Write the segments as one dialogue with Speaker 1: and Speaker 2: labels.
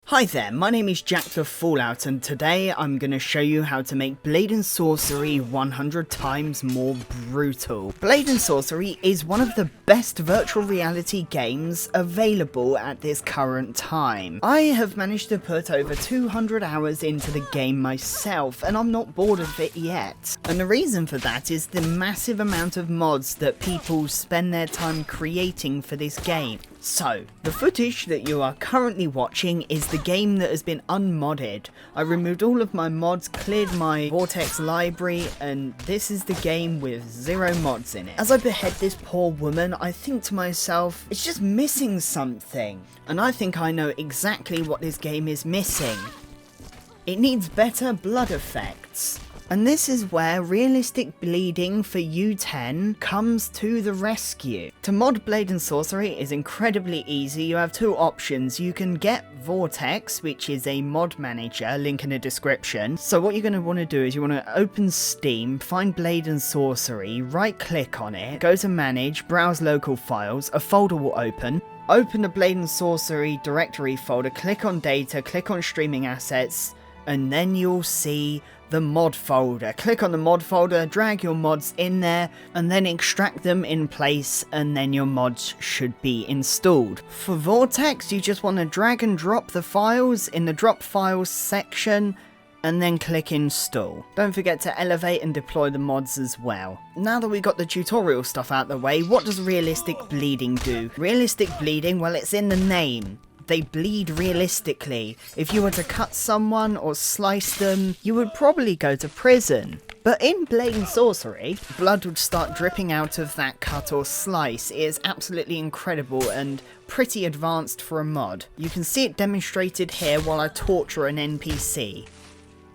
Speaker 1: Hi there, my name is JackTheFallout and today I'm going to show you how to make Blade and Sorcery 100 times more brutal. Blade and Sorcery is one of the best virtual reality games available at this current time. I have managed to put over 200 hours into the game myself and I'm not bored of it yet. And the reason for that is the massive amount of mods that people spend their time creating for this game. So, the footage that you are currently watching is the game that has been unmodded. I removed all of my mods, cleared my Vortex library, and this is the game with 0 mods in it. As I behead this poor woman, I think to myself, it's just missing something. And I think I know exactly what this game is missing. It needs better blood effects. And this is where realistic bleeding for U10 comes to the rescue. To mod Blade and Sorcery is incredibly easy. You have 2 options. You can get Vortex, which is a mod manager, link in the description. So what you're going to want to do is you want to open Steam, find Blade and Sorcery, right click on it, go to manage, browse local files, a folder will open. Open the Blade and Sorcery directory folder, click on data, click on streaming assets, and then you'll see the mod folder. Click on the mod folder, drag your mods in there, and then extract them in place, and then your mods should be installed. For Vortex, you just want to drag and drop the files in the drop files section, and then click install. Don't forget to elevate and deploy the mods as well. Now that we got the tutorial stuff out the way, what does realistic bleeding do? Realistic bleeding, well, it's in the name. They bleed realistically. If you were to cut someone or slice them, you would probably go to prison. But in Blade and Sorcery, blood would start dripping out of that cut or slice. It is absolutely incredible and pretty advanced for a mod. You can see it demonstrated here while I torture an NPC.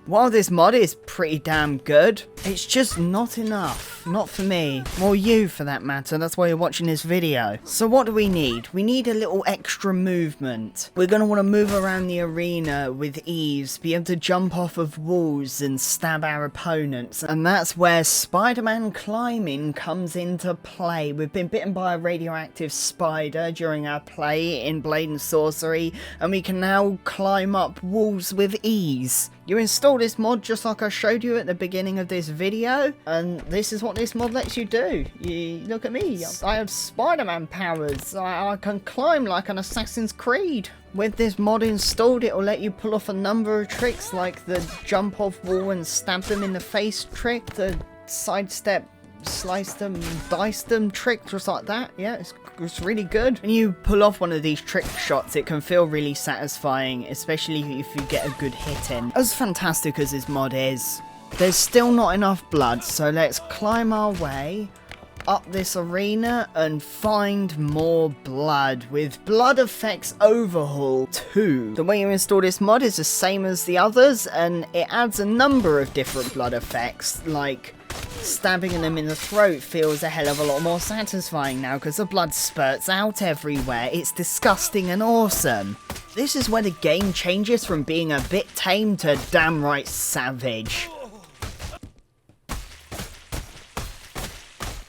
Speaker 1: While this mod is pretty damn good, it's just not enough. Not for me. Or you for that matter, that's why you're watching this video. So what do we need? We need a little extra movement. We're going to want to move around the arena with ease, be able to jump off of walls and stab our opponents. And that's where Spider-Man climbing comes into play. We've been bitten by a radioactive spider during our play in Blade and Sorcery, and we can now climb up walls with ease. You install this mod just like I showed you at the beginning of this video, and this is what this mod lets you do. You look at me, I have Spider-Man powers. I can climb like an Assassin's Creed. With this mod installed, it will let you pull off a number of tricks like the jump off wall and stab them in the face trick, the sidestep, slice them, dice them trick, just like that. Yeah, it's really good. When you pull off one of these trick shots, it can feel really satisfying, especially if you get a good hit in. As fantastic as this mod is, there's still not enough blood, so let's climb our way up this arena and find more blood with Blood Effects Overhaul 2. The way you install this mod is the same as the others, and it adds a number of different blood effects, like stabbing them in the throat feels a hell of a lot more satisfying now because the blood spurts out everywhere. It's disgusting and awesome. This is where the game changes from being a bit tame to damn right savage.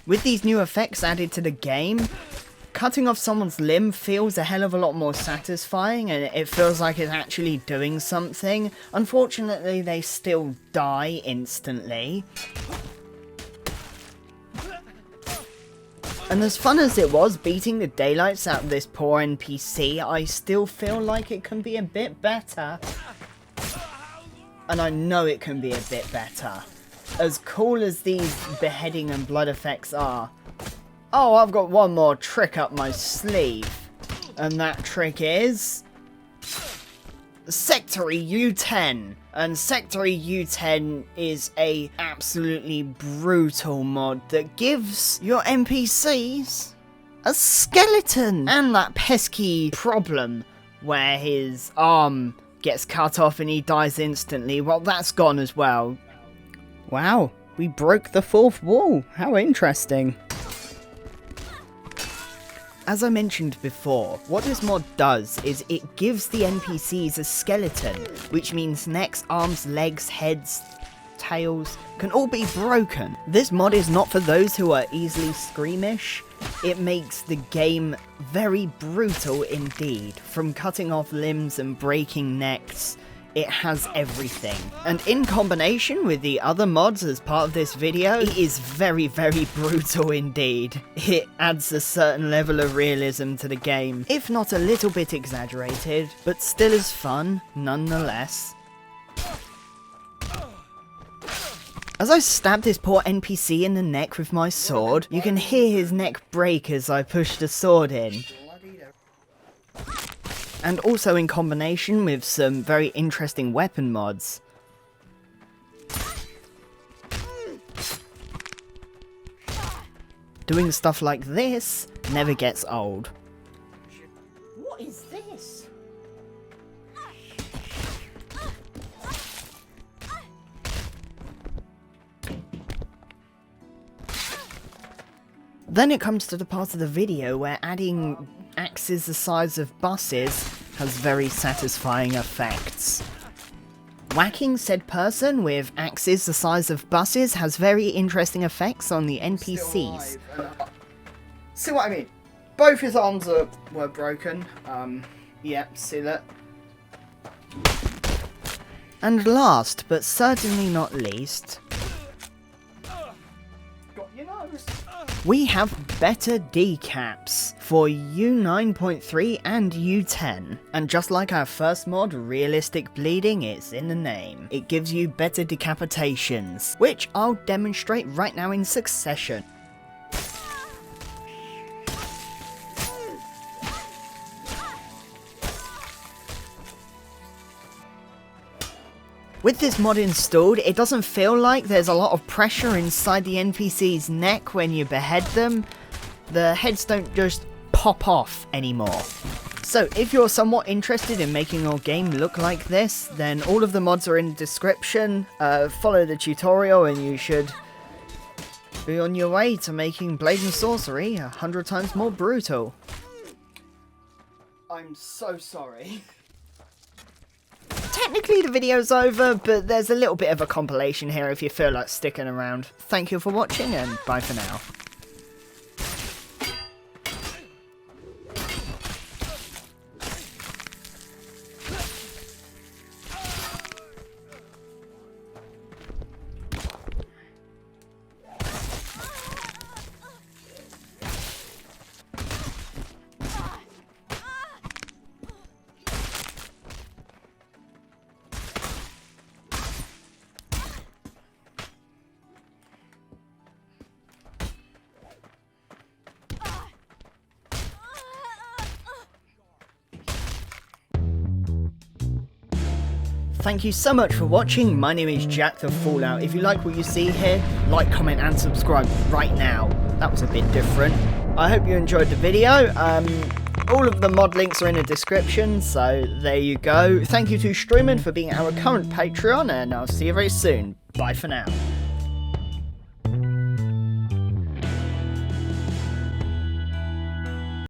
Speaker 1: With these new effects added to the game, cutting off someone's limb feels a hell of a lot more satisfying, and it feels like it's actually doing something. Unfortunately, they still die instantly. And as fun as it was beating the daylights out of this poor NPC, I still feel like it can be a bit better. And I know it can be a bit better. As cool as these beheading and blood effects are. Oh, I've got one more trick up my sleeve. And that trick is Sectory U10. And Sectory U10 is a absolutely brutal mod that gives your NPCs a skeleton. And that pesky problem where his arm gets cut off and he dies instantly, well, that's gone as well. Wow, we broke the 4th wall. How interesting. As I mentioned before, what this mod does is it gives the NPCs a skeleton, which means necks, arms, legs, heads, tails can all be broken. This mod is not for those who are easily squeamish. It makes the game very brutal indeed. From cutting off limbs and breaking necks, it has everything. And in combination with the other mods as part of this video, it is very, very brutal indeed. It adds a certain level of realism to the game, if not a little bit exaggerated, but still is fun nonetheless. As I stab this poor NPC in the neck with my sword, you can hear his neck break as I push the sword in. And also in combination with some very interesting weapon mods. Doing stuff like this never gets old. What is this? Then it comes to the part of the video where adding axes the size of buses has very satisfying effects. Whacking said person with axes the size of buses has very interesting effects on the NPCs.
Speaker 2: See what I mean? Both his arms were broken. Yep, see that?
Speaker 1: And last, but certainly not least, we have better decaps for U9.3 and U10. And just like our first mod, realistic bleeding, it's in the name. It gives you better decapitations, which I'll demonstrate right now in succession. With this mod installed, it doesn't feel like there's a lot of pressure inside the NPC's neck when you behead them. The heads don't just pop off anymore. So if you're somewhat interested in making your game look like this, then all of the mods are in the description. Follow the tutorial and you should be on your way to making Blade and Sorcery 100 times more brutal.
Speaker 2: I'm so sorry.
Speaker 1: Technically the video's over, but there's a little bit of a compilation here if you feel like sticking around. Thank you for watching and bye for now. Thank you so much for watching. My name is JackTheFallout. If you like what you see here, like, comment and subscribe right now. That was a bit different. I hope you enjoyed the video. All of the mod links are in the description, so there you go. Thank you to Streamin for being our current Patreon, and I'll see you very soon. Bye for now.